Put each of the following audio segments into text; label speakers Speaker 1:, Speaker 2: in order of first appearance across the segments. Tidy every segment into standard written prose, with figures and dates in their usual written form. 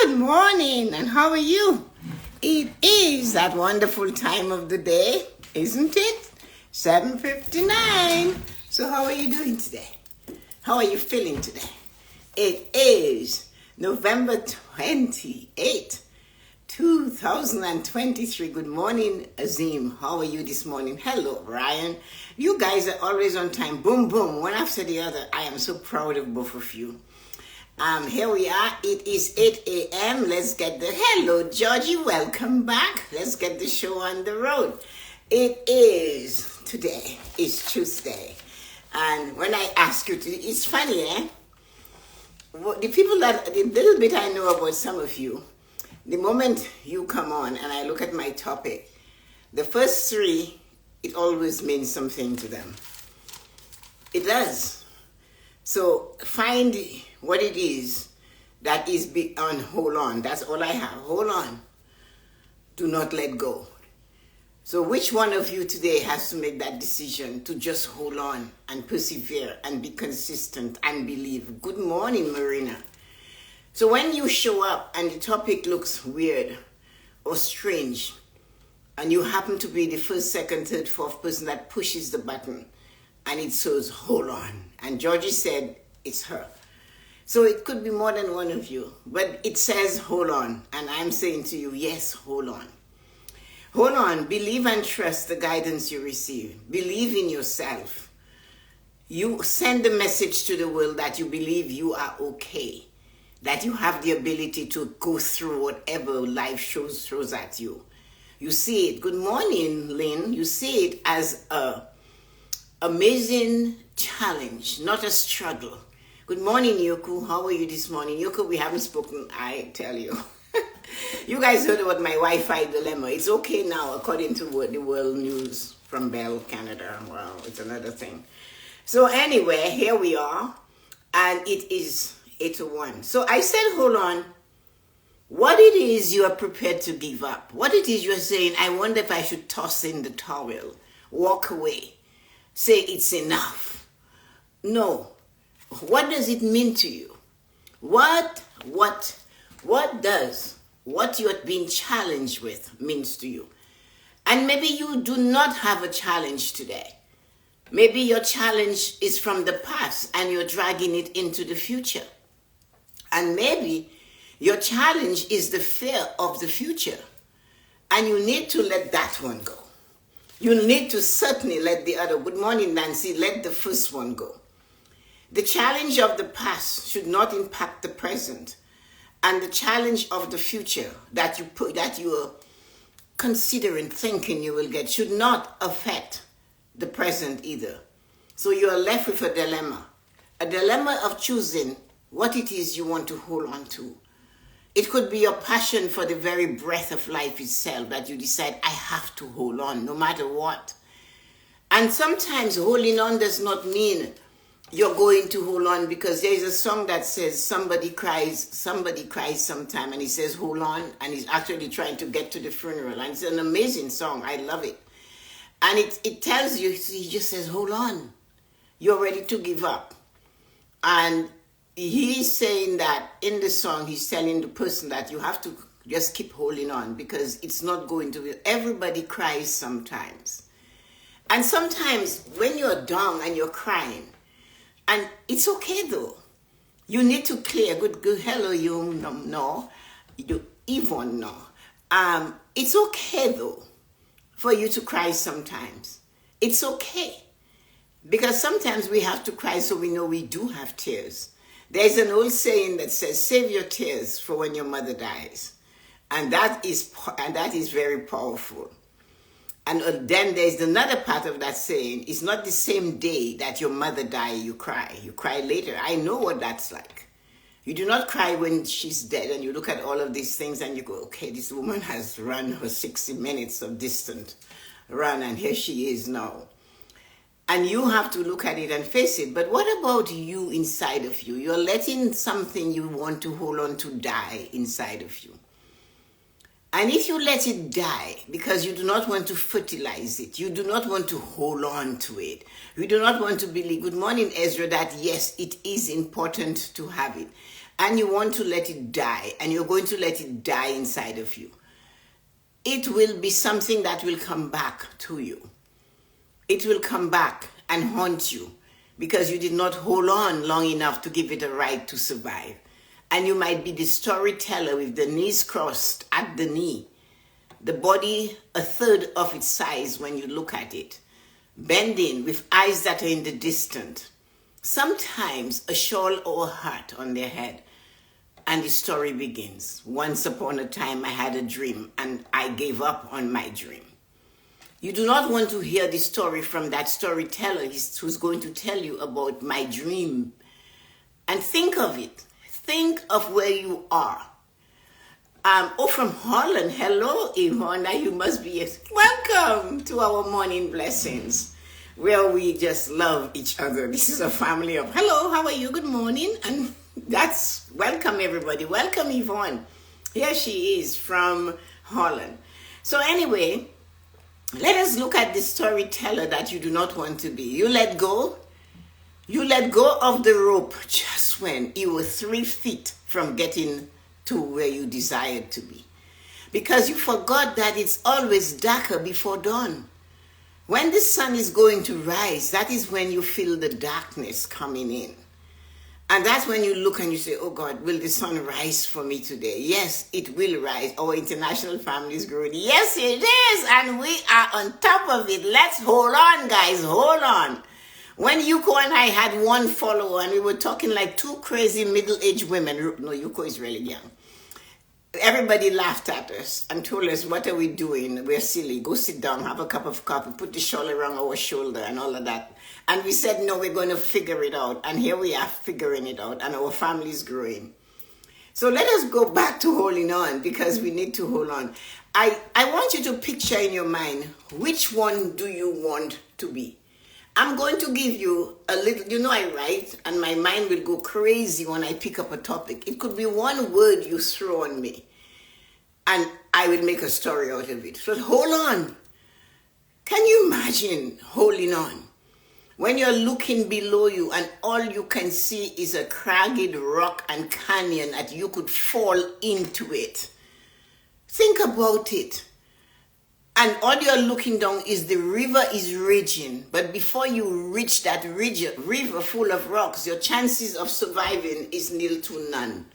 Speaker 1: Good morning, and how are you? It is that wonderful time of the day, isn't it? 7:59. So how are you doing today? How are you feeling today? It is November 28th, 2023. Good morning, Azim. How are you this morning? Hello, Ryan. You guys are always on time. Boom, boom, one after the other. I am so proud of both of you. Here we are. It is 8 a.m. Let's get the hello, Georgie. Welcome back. Let's get the show on the road. Today is Tuesday. And when I ask you to, it's funny, the little bit I know about some of you, the moment you come on and I look at my topic, the first three, it always means something to them. It does. So find what it is that is beyond hold on. That's all I have. Hold on. Do not let go. So which one of you today has to make that decision to just hold on and persevere and be consistent and believe? Good morning, Marina. So when you show up and the topic looks weird or strange, and you happen to be the first, second, third, fourth person that pushes the button, and it says, hold on. And Georgie said, it's her. So it could be more than one of you, but it says, hold on. And I'm saying to you, yes, hold on. Hold on, believe and trust the guidance you receive. Believe in yourself. You send the message to the world that you believe you are okay, that you have the ability to go through whatever life throws at you. You see it. Good morning, Lynn. You see it as an amazing challenge, not a struggle. Good morning, Yoku. How are you this morning? Yoku, we haven't spoken, I tell you. You guys heard about my Wi-Fi dilemma. It's okay now, according to the world news from Bell, Canada. Well, it's another thing. So anyway, here we are, and it is 8:01. So I said, hold on. What it is you are prepared to give up. What it is you're saying, I wonder if I should toss in the towel, walk away, say it's enough. No. What does it mean to you? What does what you're being challenged with means to you? And maybe you do not have a challenge today. Maybe your challenge is from the past and you're dragging it into the future. And maybe your challenge is the fear of the future. And you need to let that one go. You need to certainly let the other, good morning, Nancy, let the first one go. The challenge of the past should not impact the present, and the challenge of the future that you are considering, thinking you will get, should not affect the present either. So you are left with a dilemma of choosing what it is you want to hold on to. It could be your passion for the very breath of life itself that you decide, I have to hold on no matter what. And sometimes holding on does not mean you're going to hold on, because there's a song that says somebody cries sometime, and he says hold on, and he's actually trying to get to the funeral, and it's an amazing song. I love it. And it tells you, he just says hold on, you're ready to give up. And he's saying that in the song, he's telling the person that you have to just keep holding on, because it's not going to be, everybody cries sometimes. And sometimes when you're down and you're crying, and it's okay though. You need to clear. Good. Hello, you. No. You Yvonne. No. It's okay though for you to cry sometimes. It's okay, because sometimes we have to cry so we know we do have tears. There's an old saying that says, "Save your tears for when your mother dies," and that is very powerful. And then there's another part of that saying, it's not the same day that your mother died, you cry. You cry later. I know what that's like. You do not cry when she's dead and you look at all of these things and you go, okay, this woman has run her 60 minutes of distant run and here she is now. And you have to look at it and face it. But what about you inside of you? You're letting something you want to hold on to die inside of you. And if you let it die because you do not want to fertilize it, you do not want to hold on to it, you do not want to believe, good morning, Ezra, that yes, it is important to have it. and you want to let it die, and you're going to let it die inside of you, it will be something that will come back to you. It will come back and haunt you because you did not hold on long enough to give it a right to survive. And you might be the storyteller with the knees crossed at the knee, the body a third of its size when you look at it, bending with eyes that are in the distance, sometimes a shawl or a hat on their head. And the story begins. Once upon a time, I had a dream, and I gave up on my dream. You do not want to hear the story from that storyteller who's going to tell you about my dream. And think of it. Think of where you are. From Holland. Hello, Ivona. You must be welcome to our morning blessings, where we just love each other. This is a family of hello, how are you? Good morning. And that's welcome, everybody. Welcome, Yvonne. Here she is from Holland. So anyway, let us look at the storyteller that you do not want to be. You let go. You let go of the rope just when you were 3 feet from getting to where you desired to be. Because you forgot that it's always darker before dawn. When the sun is going to rise, that is when you feel the darkness coming in. And that's when you look and you say, oh God, will the sun rise for me today? Yes, it will rise. Our international family is growing. Yes, it is. And we are on top of it. Let's hold on, guys. Hold on. When Yuko and I had one follower and we were talking like two crazy middle-aged women. No, Yuko is really young. Everybody laughed at us and told us, what are we doing? We're silly. Go sit down, have a cup of coffee, put the shawl around our shoulder and all of that. And we said, no, we're going to figure it out. And here we are figuring it out, and our family is growing. So let us go back to holding on, because we need to hold on. I want you to picture in your mind, which one do you want to be? I'm going to give you a little, I write, and my mind will go crazy when I pick up a topic. It could be one word you throw on me, and I will make a story out of it. So hold on. Can you imagine holding on? When you're looking below you and all you can see is a cragged rock and canyon that you could fall into it. Think about it. And all you're looking down is the river is raging. But before you reach that river full of rocks, your chances of surviving is nil to none.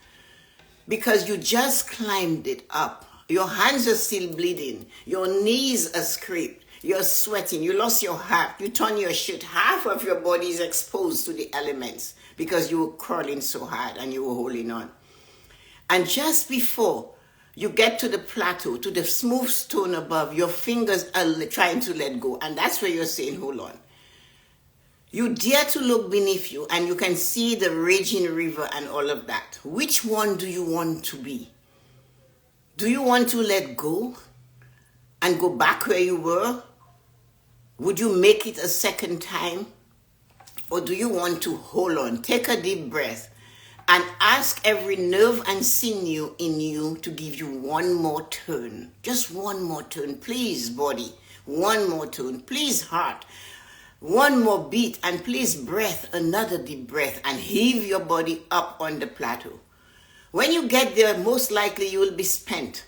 Speaker 1: Because you just climbed it up. Your hands are still bleeding. Your knees are scraped. You're sweating. You lost your hat. You torn your shirt. Half of your body is exposed to the elements because you were crawling so hard and you were holding on. And just before you get to the plateau, to the smooth stone above, your fingers are trying to let go. And that's where you're saying, hold on. You dare to look beneath you and you can see the raging river and all of that. Which one do you want to be? Do you want to let go and go back where you were? Would you make it a second time? Or do you want to hold on? Take a deep breath and ask every nerve and sinew in you to give you one more turn. Just one more turn. Please, body. One more turn. Please, heart. One more beat. And please, breath. Another deep breath. And heave your body up on the plateau. When you get there, most likely you will be spent.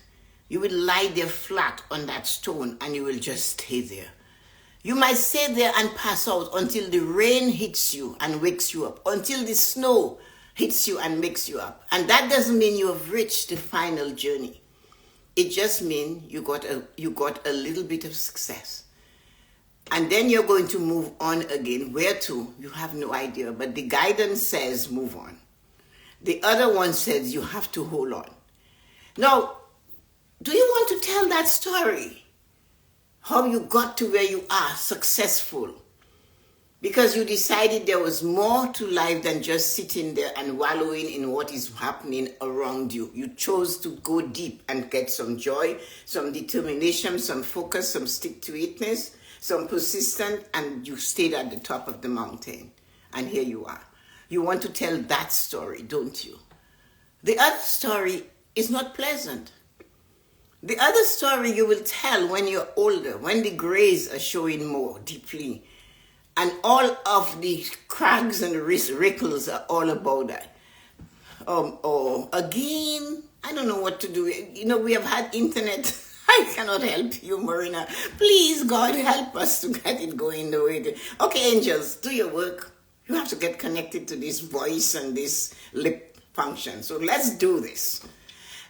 Speaker 1: You will lie there flat on that stone and you will just stay there. You might stay there and pass out until the rain hits you and wakes you up, until the snow hits you and wakes you up. And that doesn't mean you have reached the final journey. It just means you got a little bit of success. And then you're going to move on again. Where to? You have no idea. But the guidance says move on. The other one says you have to hold on. Now, do you want to tell that story? How you got to where you are, successful. Because you decided there was more to life than just sitting there and wallowing in what is happening around you. You chose to go deep and get some joy, some determination, some focus, some stick-to-itness, some persistence, and you stayed at the top of the mountain. And here you are. You want to tell that story, don't you? The other story is not pleasant. The other story you will tell when you're older, when the grays are showing more deeply, and all of the crags and wrinkles are all about that. or again, I don't know what to do. You know, we have had internet. I cannot help you, Marina. Please, God, help us to get it going the way it. Okay, angels, do your work. You have to get connected to this voice and this lip function. So let's do this.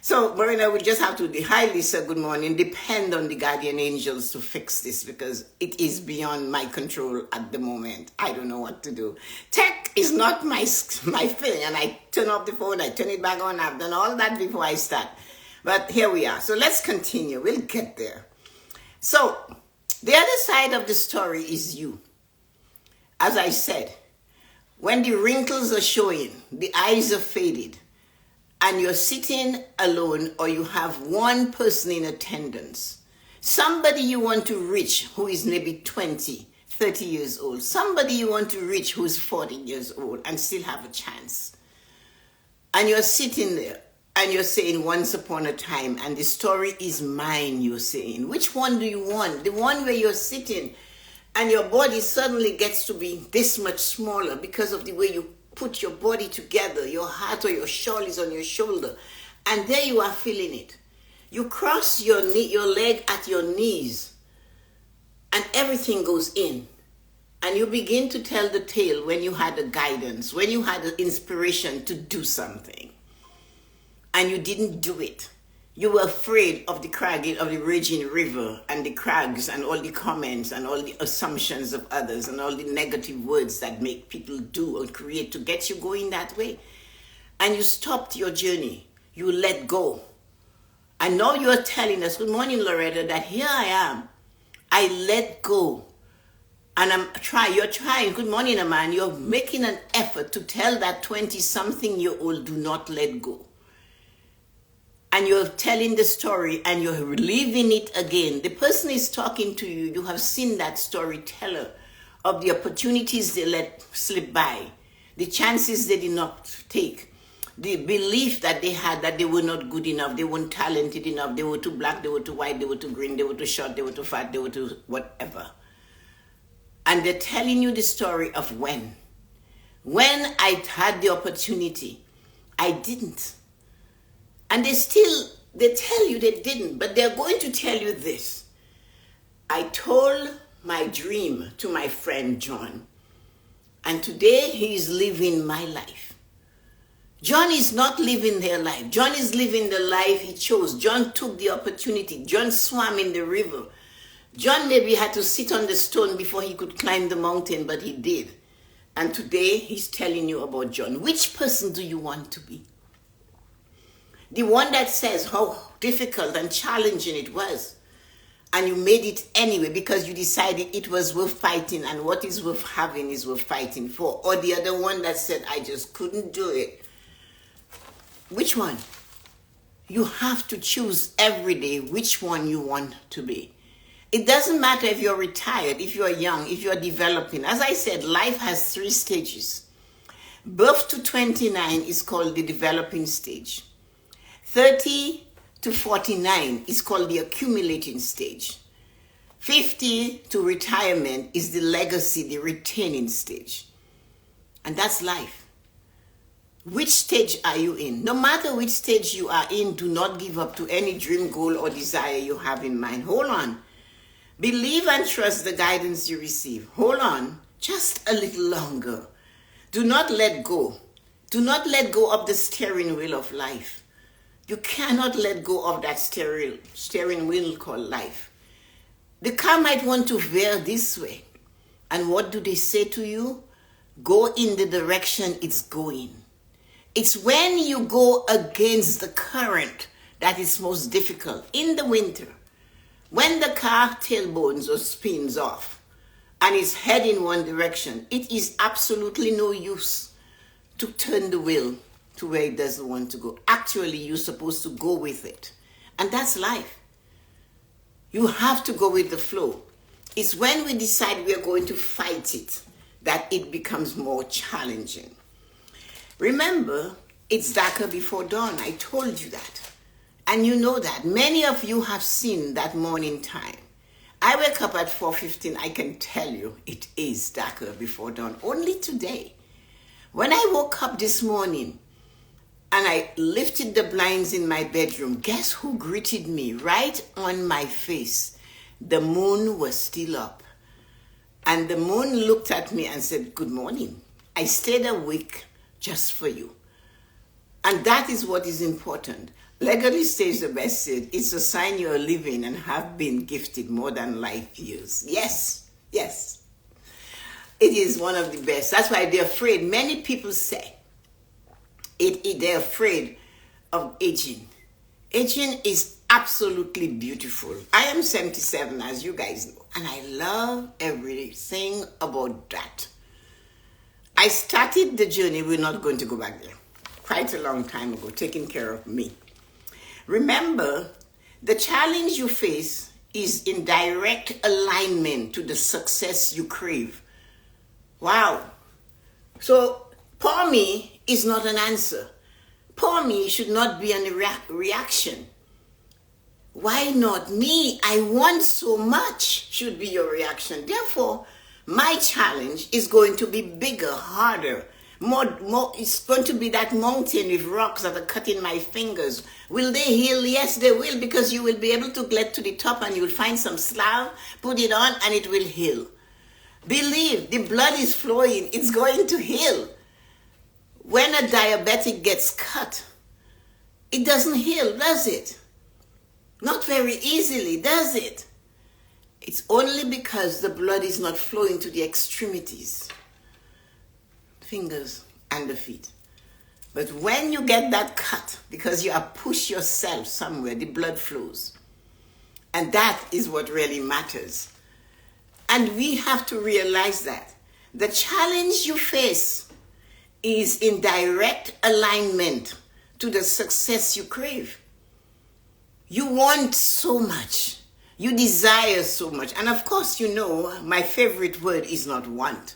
Speaker 1: So, Marina, we just have to, hi Lisa, good morning, depend on the guardian angels to fix this because it is beyond my control at the moment. I don't know what to do. Tech is not my thing, and I turn off the phone, I turn it back on. I've done all that before I start. But here we are. So let's continue. We'll get there. So, the other side of the story is you. As I said, when the wrinkles are showing, the eyes are faded, and you're sitting alone or you have one person in attendance, somebody you want to reach who is maybe 20, 30 years old, somebody you want to reach who's 40 years old and still have a chance. And you're sitting there and you're saying once upon a time, and the story is mine, you're saying. Which one do you want? The one where you're sitting and your body suddenly gets to be this much smaller because of the way you put your body together, your heart or your shawl is on your shoulder, and there you are feeling it. You cross your leg at your knees, and everything goes in. And you begin to tell the tale when you had a guidance, when you had an inspiration to do something, and you didn't do it. You were afraid of the raging river and the crags and all the comments and all the assumptions of others and all the negative words that make people do or create to get you going that way. And you stopped your journey. You let go. And now you're telling us, good morning, Loretta, that here I am. I let go. And you're trying, good morning, Aman, you're making an effort to tell that 20-something-year-old, do not let go. And you're telling the story and you're reliving it again. The person is talking to you. You have seen that storyteller of the opportunities they let slip by, the chances they did not take, the belief that they had that they were not good enough, they weren't talented enough, they were too black, they were too white, they were too green, they were too short, they were too fat, they were too whatever. And they're telling you the story of when. When I had the opportunity, I didn't. And they tell you they didn't, but they're going to tell you this. I told my dream to my friend John, and today he is living my life. John is not living their life. John is living the life he chose. John took the opportunity. John swam in the river. John maybe had to sit on the stone before he could climb the mountain, but he did. And today he's telling you about John. Which person do you want to be? The one that says how difficult and challenging it was, and you made it anyway because you decided it was worth fighting, and what is worth having is worth fighting for. Or the other one that said, I just couldn't do it. Which one? You have to choose every day which one you want to be. It doesn't matter if you're retired, if you're young, if you're developing. As I said, life has 3 stages. Birth to 29 is called the developing stage. 30 to 49 is called the accumulating stage. 50 to retirement is the legacy, the retaining stage. And that's life. Which stage are you in? No matter which stage you are in, do not give up to any dream, goal, or desire you have in mind. Hold on. Believe and trust the guidance you receive. Hold on just a little longer. Do not let go. Do not let go of the steering wheel of life. You cannot let go of that steering wheel called life. The car might want to veer this way. And what do they say to you? Go in the direction it's going. It's when you go against the current that is most difficult. In the winter, when the car tailbones or spins off and is heading one direction, it is absolutely no use to turn the wheel to where it doesn't want to go. Actually, you're supposed to go with it. And that's life. You have to go with the flow. It's when we decide we're going to fight it that it becomes more challenging. Remember, it's darker before dawn. I told you that. And you know that. Many of you have seen that morning time. I wake up at 4:15. I can tell you it is darker before dawn. Only today. When I woke up this morning, and I lifted the blinds in my bedroom. Guess who greeted me right on my face? The moon was still up. And the moon looked at me and said, "Good morning. I stayed awake just for you." And that is what is important. Legally Stage the Best said, it's a sign you are living and have been gifted more than life years. Yes, yes. It is one of the best. That's why they're afraid. Many people say they're afraid of aging. Aging is absolutely beautiful. I am 77, as you guys know, and I love everything about that. I started the journey, we're not going to go back there, quite a long time ago, taking care of me. Remember, the challenge you face is in direct alignment to the success you crave. Wow. So, poor me is not an answer. Poor me should not be a reaction. Why not me? I want so much should be your reaction. Therefore, my challenge is going to be bigger, harder, more. It's going to be that mountain with rocks that are cutting my fingers. Will they heal? Yes, they will, because you will be able to get to the top and you'll find some slab, put it on, and it will heal. Believe, the blood is flowing. It's going to heal. When a diabetic gets cut, it doesn't heal, does it? Not very easily, does it? It's only because the blood is not flowing to the extremities, fingers and the feet. But when you get that cut, because you have pushed yourself somewhere, the blood flows. And that is what really matters. And we have to realize that the challenge you face is in direct alignment to the success you crave. You want so much. You desire so much. And of course, you know, my favorite word is not want.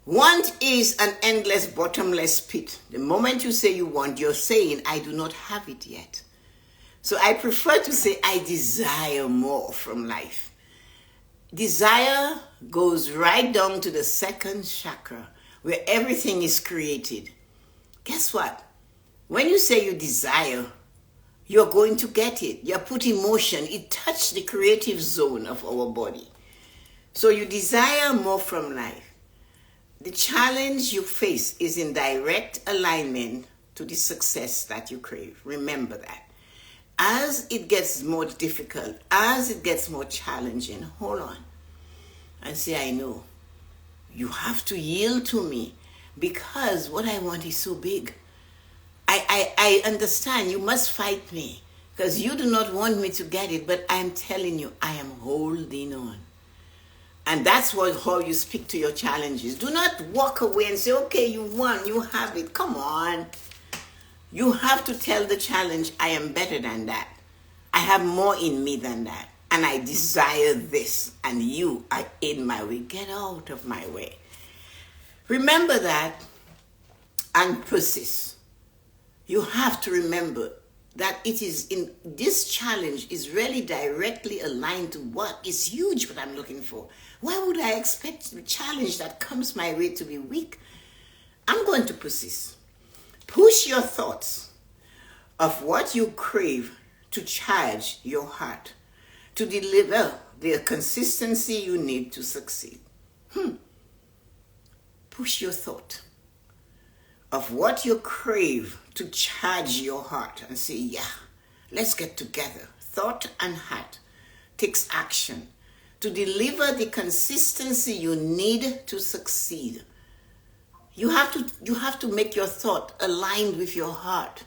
Speaker 1: Want is an endless, bottomless pit. The moment you say you want, you're saying, I do not have it yet. So I prefer to say, I desire more from life. Desire goes right down to the second chakra, where everything is created. Guess what? When you say you desire, you're going to get it. You're put in motion. It touches the creative zone of our body. So you desire more from life. The challenge you face is in direct alignment to the success that you crave. Remember that. As it gets more difficult, as it gets more challenging, hold on and say, I know. You have to yield to me because what I want is so big. I understand you must fight me because you do not want me to get it, but I'm telling you, I am holding on. And that's how you speak to your challenges. Do not walk away and say, okay, you won, you have it. Come on. You have to tell the challenge, I am better than that. I have more in me than that. And I desire this. And you are in my way. Get out of my way. Remember that and persist. You have to remember that it is in this challenge is really directly aligned to what is huge, what I'm looking for. Why would I expect the challenge that comes my way to be weak? I'm going to persist. Push your thoughts of what you crave to charge your heart, to deliver the consistency you need to succeed. Push your thought of what you crave to charge your heart and say, yeah, let's get together. Thought and heart takes action to deliver the consistency you need to succeed. You have to make your thought aligned with your heart.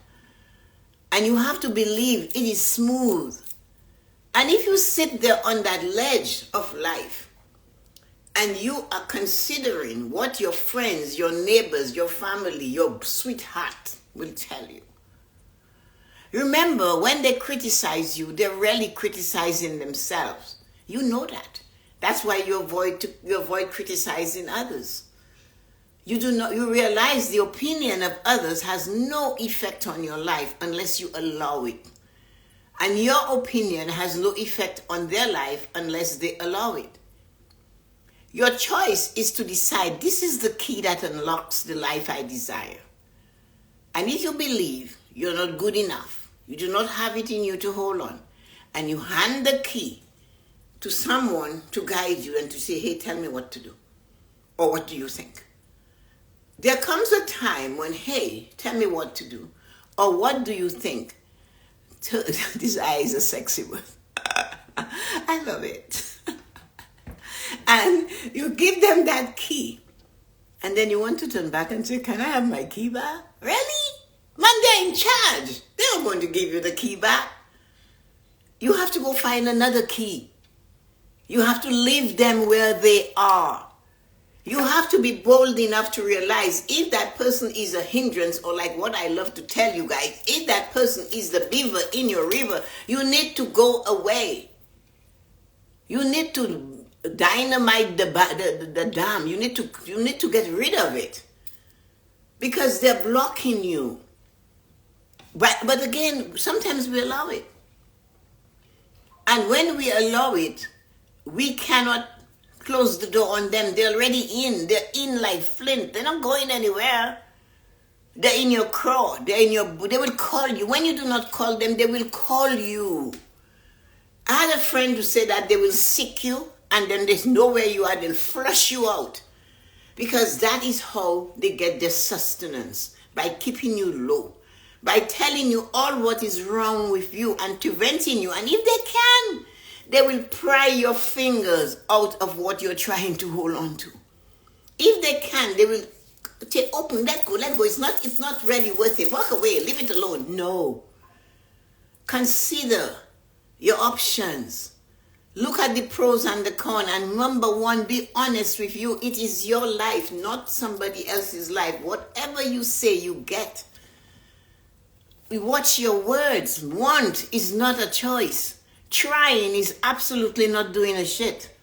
Speaker 1: And you have to believe it is smooth. And if you sit there on that ledge of life, and you are considering what your friends, your neighbors, your family, your sweetheart will tell you. Remember, when they criticize you, they're really criticizing themselves. You know that. That's why you avoid criticizing others. You realize the opinion of others has no effect on your life unless you allow it. And your opinion has no effect on their life unless they allow it. Your choice is to decide, this is the key that unlocks the life I desire. And if you believe you're not good enough, you do not have it in you to hold on, and you hand the key to someone to guide you and to say, hey, tell me what to do, or what do you think? There comes a time when, hey, tell me what to do, or what do you think? Desire is a sexy word. I love it. And you give them that key, and then you want to turn back and say, can I have my key back? Really? Man, they're in charge. They're not going to give you the key back. You have to go find another key. You have to leave them where they are. You have to be bold enough to realize if that person is a hindrance, or like what I love to tell you guys, if that person is the beaver in your river, you need to go away. You need to dynamite the dam. You need to get rid of it, because they're blocking you. But again, sometimes we allow it. And when we allow it, we cannot close the door on them. They're already in. They're in like flint. They're not going anywhere. They're in your craw. They will call you. When you do not call them, they will call you. I had a friend who said that they will seek you, and then there's nowhere you are, they'll flush you out. Because that is how they get their sustenance, by keeping you low, by telling you all what is wrong with you and preventing you. And if they can, they will pry your fingers out of what you're trying to hold on to. If they can, they will say, open, let go. It's not really worth it. Walk away, leave it alone. No. Consider your options. Look at the pros and the cons. And number one, be honest with you. It is your life, not somebody else's life. Whatever you say, you get. Watch your words. Want is not a choice. Trying is absolutely not doing a shit.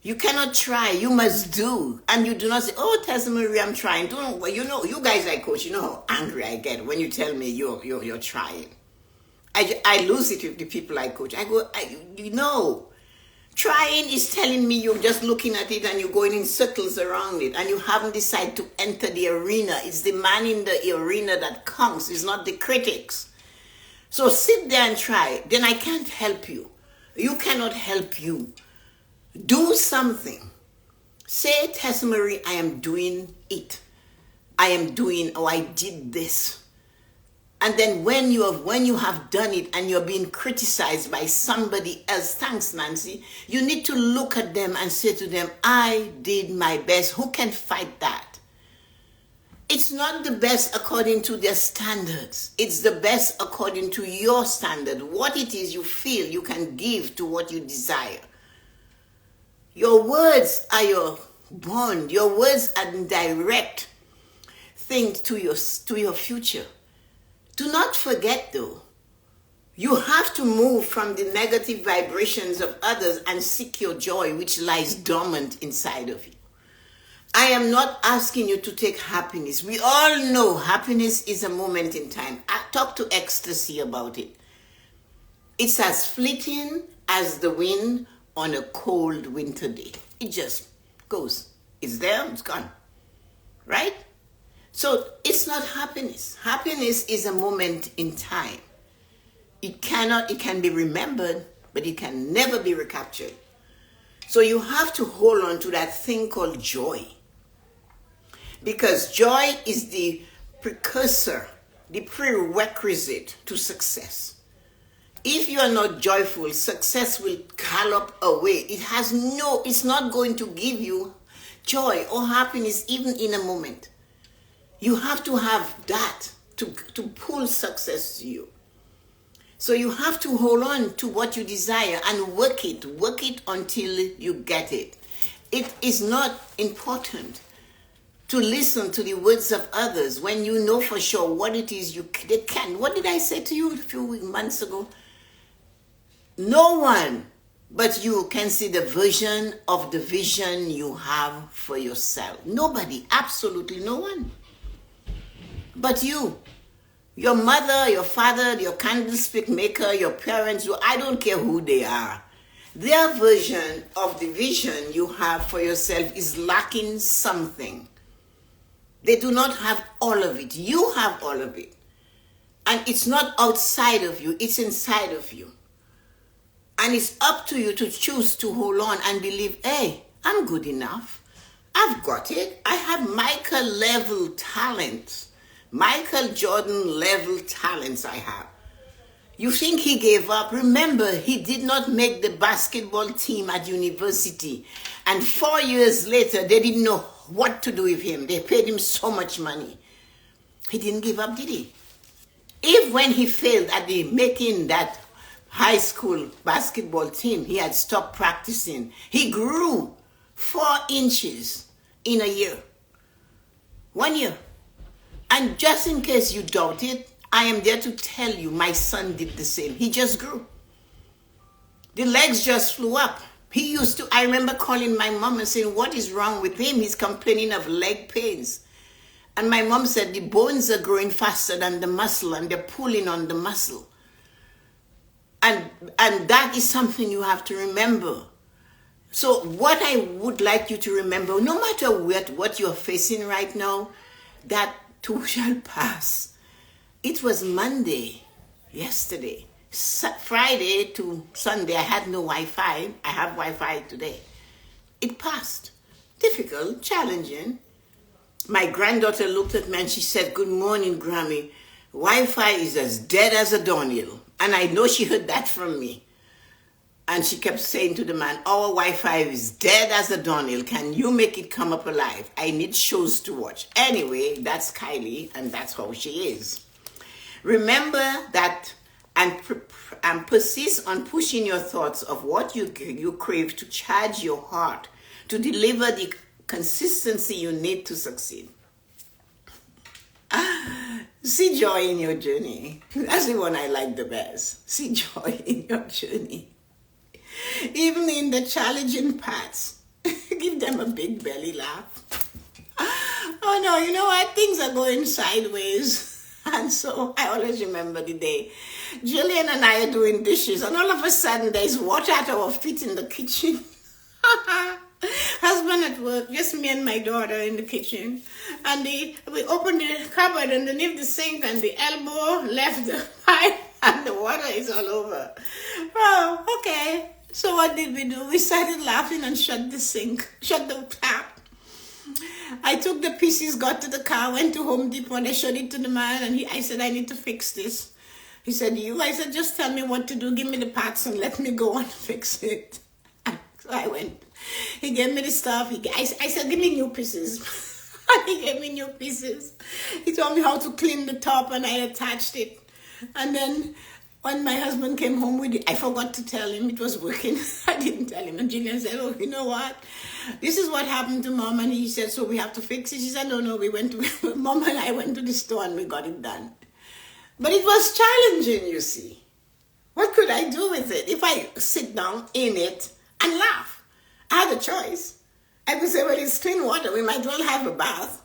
Speaker 1: You cannot try. You must do. And you do not say, oh, Tessa-Marie, I'm trying. Don't, well, you know, you guys I coach, you know how angry I get when you tell me you're trying. I lose it with the people I coach. I go, you know, trying is telling me you're just looking at it and you're going in circles around it, and you haven't decided to enter the arena. It's the man in the arena that counts. It's not the critics. So sit there and try. Then I can't help you. You cannot help you. Do something. Say, Tessa-Marie, I am doing it. I am doing, or I did this. And then when you have done it and you're being criticized by somebody else, thanks, Nancy, you need to look at them and say to them, I did my best. Who can fight that? It's not the best according to their standards. It's the best according to your standard. What it is you feel you can give to what you desire. Your words are your bond. Your words are direct things to your future. Do not forget, though, you have to move from the negative vibrations of others and seek your joy, which lies dormant inside of you. I am not asking you to take happiness. We all know happiness is a moment in time. I talk to ecstasy about it. It's as fleeting as the wind on a cold winter day. It just goes. It's there, it's gone. Right? So it's not happiness. Happiness is a moment in time. It can be remembered, but it can never be recaptured. So you have to hold on to that thing called joy. Because joy is the precursor, the prerequisite to success. If you are not joyful, success will gallop away. It's not going to give you joy or happiness even in a moment. You have to have that to pull success to you. So you have to hold on to what you desire and work it until you get it. It is not important to listen to the words of others when you know for sure what it is they can. What did I say to you a few months ago? No one but you can see the version of the vision you have for yourself. Nobody, absolutely no one. But you, your mother, your father, your candlestick maker, your parents, I don't care who they are. Their version of the vision you have for yourself is lacking something. They do not have all of it. You have all of it. And it's not outside of you, it's inside of you. And it's up to you to choose to hold on and believe, hey, I'm good enough. I've got it. I have Michael level talents. Michael Jordan level talents I have. You think he gave up? Remember, he did not make the basketball team at university. And 4 years later, they didn't know what to do with him. They paid him so much money. He didn't give up, did he? If when he failed at making that high school basketball team, he had stopped practicing, he grew 4 inches in a year. 1 year. And just in case you doubt it, I am there to tell you my son did the same. He just grew. The legs just flew up. I remember calling my mom and saying, what is wrong with him? He's complaining of leg pains. And my mom said, the bones are growing faster than the muscle and they're pulling on the muscle. And that is something you have to remember. So what I would like you to remember, no matter what you're facing right now, that too shall pass. It was Monday, yesterday. Friday to Sunday, I had no Wi-Fi. I have Wi-Fi today. It passed. Difficult, challenging. My granddaughter looked at me and she said, good morning, Grammy. Wi-Fi is as dead as a doornail. And I know she heard that from me. And she kept saying to the man, our Wi-Fi is dead as a doornail. Can you make it come up alive? I need shows to watch. Anyway, that's Kylie, and that's how she is. Remember that and persist on pushing your thoughts of what you crave to charge your heart, to deliver the consistency you need to succeed. See joy in your journey. That's the one I like the best. See joy in your journey. Even in the challenging parts, give them a big belly laugh. Oh no, you know what? Things are going sideways. And so I always remember the day Jillian and I are doing dishes, and all of a sudden there's water at our feet in the kitchen. Husband at work, just me and my daughter in the kitchen. And we opened the cupboard underneath the sink, and the elbow left the pipe, and the water is all over. Oh, okay. So what did we do? We started laughing and shut the tap. I took the pieces, got to the car, went to Home Depot, and I showed it to the man, and I said, I need to fix this. He said, you? I said, just tell me what to do, give me the parts, and let me go and fix it. So I went. He gave me the stuff. I said, give me new pieces. He gave me new pieces. He told me how to clean the top, and I attached it. And then when my husband came home with it, I forgot to tell him it was working. I didn't tell him. And Jillian said, oh, you know what? This is what happened to Mom. And he said, so we have to fix it. She said, no, Mom and I went to the store and we got it done. But it was challenging, you see. What could I do with it if I sit down in it and laugh? I had a choice. I could say, well, it's clean water. We might well have a bath.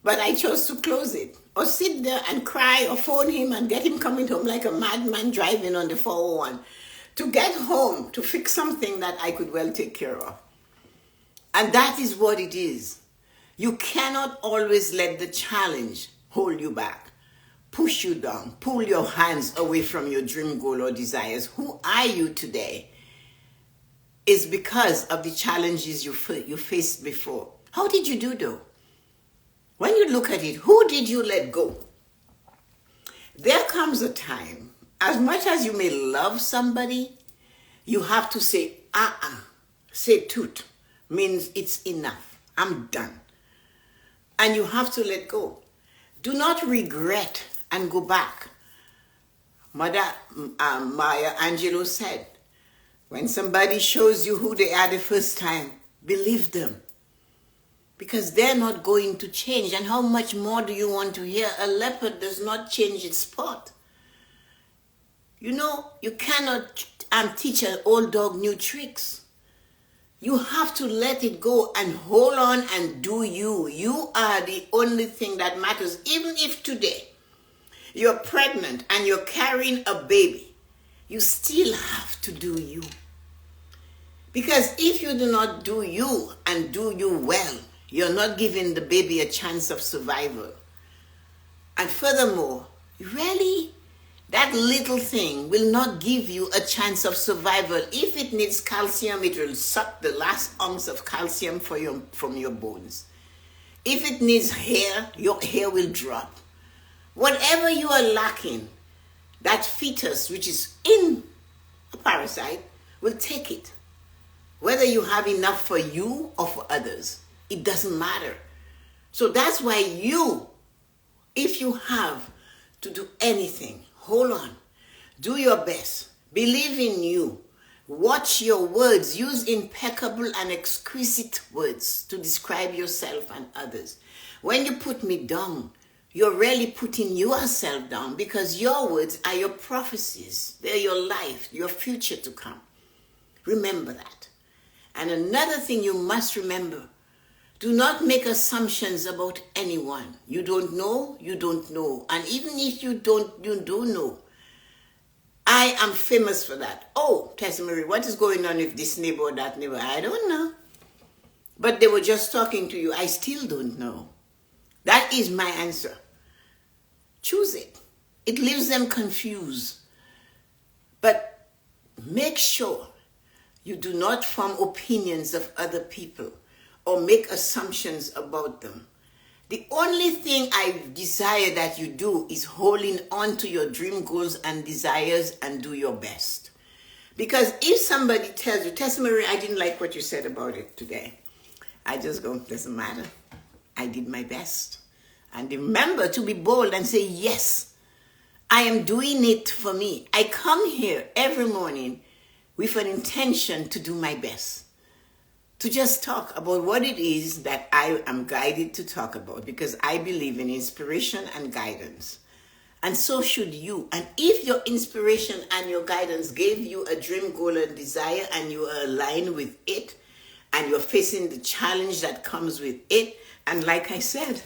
Speaker 1: But I chose to close it. Or sit there and cry or phone him and get him coming home like a madman driving on the 401. To get home to fix something that I could well take care of. And that is what it is. You cannot always let the challenge hold you back, push you down, pull your hands away from your dream goal or desires. Who are you today? Is because of the challenges you faced before. How did you do though? When you look at it, who did you let go? There comes a time, as much as you may love somebody, you have to say, say toot, means it's enough. I'm done. And you have to let go. Do not regret and go back. Mother Maya Angelou said, when somebody shows you who they are the first time, believe them. Because they're not going to change. And how much more do you want to hear? A leopard does not change its spot. You know, you cannot teach an old dog new tricks. You have to let it go and hold on and do you. You are the only thing that matters. Even if today you're pregnant and you're carrying a baby, you still have to do you. Because if you do not do you and do you well, You're not giving the baby a chance of survival. And furthermore, really, that little thing will not give you a chance of survival. If it needs calcium, it will suck the last ounce of calcium from your bones. If it needs hair, your hair will drop. Whatever you are lacking, that fetus, which is in a parasite, will take it. Whether you have enough for you or for others, it doesn't matter. So that's why if you have to do anything, hold on. Do your best. Believe in you. Watch your words. Use impeccable and exquisite words to describe yourself and others. When you put me down, you're really putting yourself down, because your words are your prophecies. They're your life, your future to come. Remember that. And another thing you must remember, do not make assumptions about anyone. You don't know, you don't know. And even if you do know. I am famous for that. Oh, Tessa-Marie, what is going on with this neighbor or that neighbor? I don't know. But they were just talking to you. I still don't know. That is my answer. Choose it. It leaves them confused. But make sure you do not form opinions of other people or make assumptions about them. The only thing I desire that you do is holding on to your dream goals and desires and do your best. Because if somebody tells you, Tessa-Marie, I didn't like what you said about it today, I just go, doesn't matter. I did my best. And remember to be bold and say, yes, I am doing it for me. I come here every morning with an intention to do my best. To just talk about what it is that I am guided to talk about, because I believe in inspiration and guidance. And so should you. And if your inspiration and your guidance gave you a dream, goal, and desire, and you are aligned with it, and you're facing the challenge that comes with it, and like I said,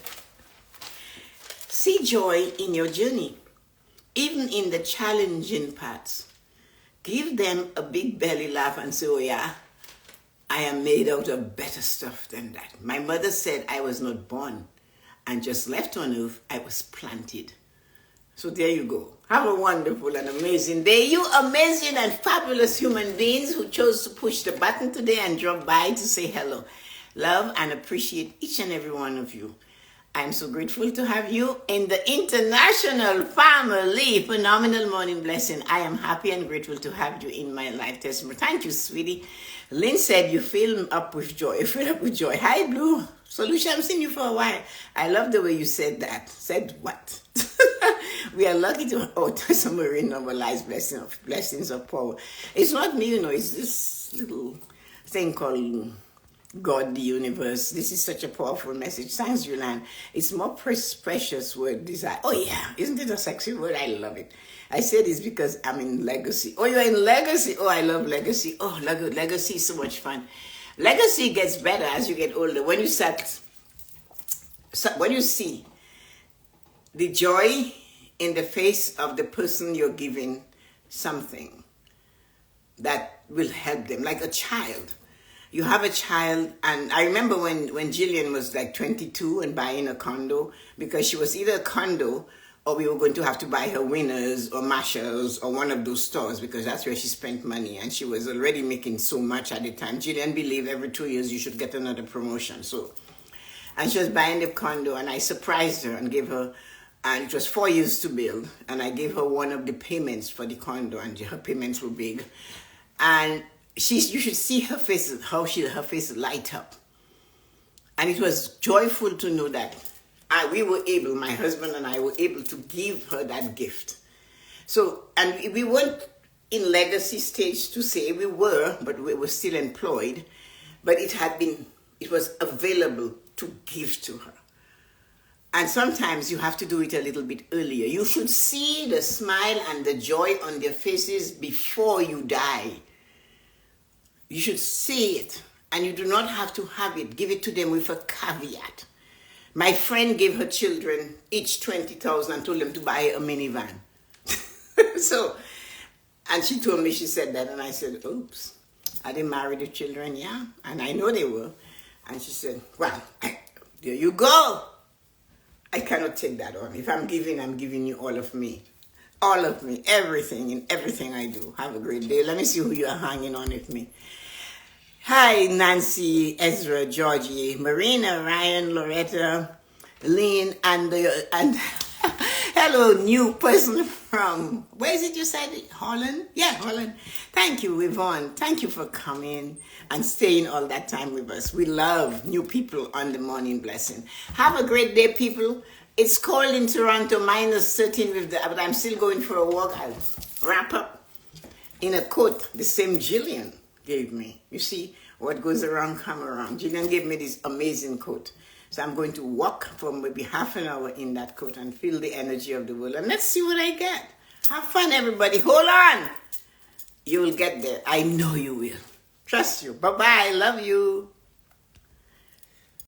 Speaker 1: see joy in your journey, even in the challenging parts. Give them a big belly laugh and say, oh yeah, I am made out of better stuff than that. My mother said I was not born and just left on earth. I was planted. So there you go. Have a wonderful and amazing day. You amazing and fabulous human beings who chose to push the button today and drop by to say hello. Love and appreciate each and every one of you. I'm so grateful to have you in the international family. Phenomenal morning blessing. I am happy and grateful to have you in my life. Tessa-Marie. Thank you, sweetie. Lynn said you fill up with joy. You fill up with joy. Hi, Blue. Solution, I've seen you for a while. I love the way you said that. Said what? We are lucky to Tessa-Marie normalize blessings of power. It's not me, it's this little thing called God, the universe. This is such a powerful message. Thanks, Julian. It's more precious word, desire. Oh yeah, isn't it a sexy word? I love it. I say this because I'm in legacy. Oh, you're in legacy? Oh, I love legacy. Oh, legacy is so much fun. Legacy gets better as you get older. When you see the joy in the face of the person you're giving something that will help them, like a child. You have a child, and I remember when Jillian was like 22 and buying a condo, because she was either a condo or we were going to have to buy her Winners or Marshalls or one of those stores, because that's where she spent money, and she was already making so much at the time. Jillian believed every 2 years you should get another promotion. And she was buying the condo, and I surprised her and gave her, and it was 4 years to build, and I gave her one of the payments for the condo, and her payments were big. And you should see her face, her face light up. And it was joyful to know that my husband and I were able to give her that gift. So, and we weren't in legacy stage to say we were, but we were still employed. But it was available to give to her. And sometimes you have to do it a little bit earlier. You should see the smile and the joy on their faces before you die. You should see it, and you do not have to have it. Give it to them with a caveat. My friend gave her children each 20,000 and told them to buy a minivan. And she told me she said that, and I said, oops. Are they married with children? Yeah, and I know they were. And she said, well, there you go. I cannot take that on. If I'm giving you all of me. All of me, everything, in everything I do. Have a great day. Let me see who you are hanging on with me. Hi, Nancy, Ezra, Georgie, Marina, Ryan, Loretta, Lynn, and hello, new person from, where is it you said? Holland? Yeah, Holland. Thank you, Yvonne. Thank you for coming and staying all that time with us. We love new people on the Morning Blessing. Have a great day, people. It's cold in Toronto, -13 but I'm still going for a walk. I'll wrap up in a coat the same Jillian gave me. You see, what goes around come around. Jillian gave me this amazing coat. So I'm going to walk for maybe half an hour in that coat and feel the energy of the world. And let's see what I get. Have fun, everybody. Hold on. You will get there. I know you will. Trust you. Bye-bye. Love you.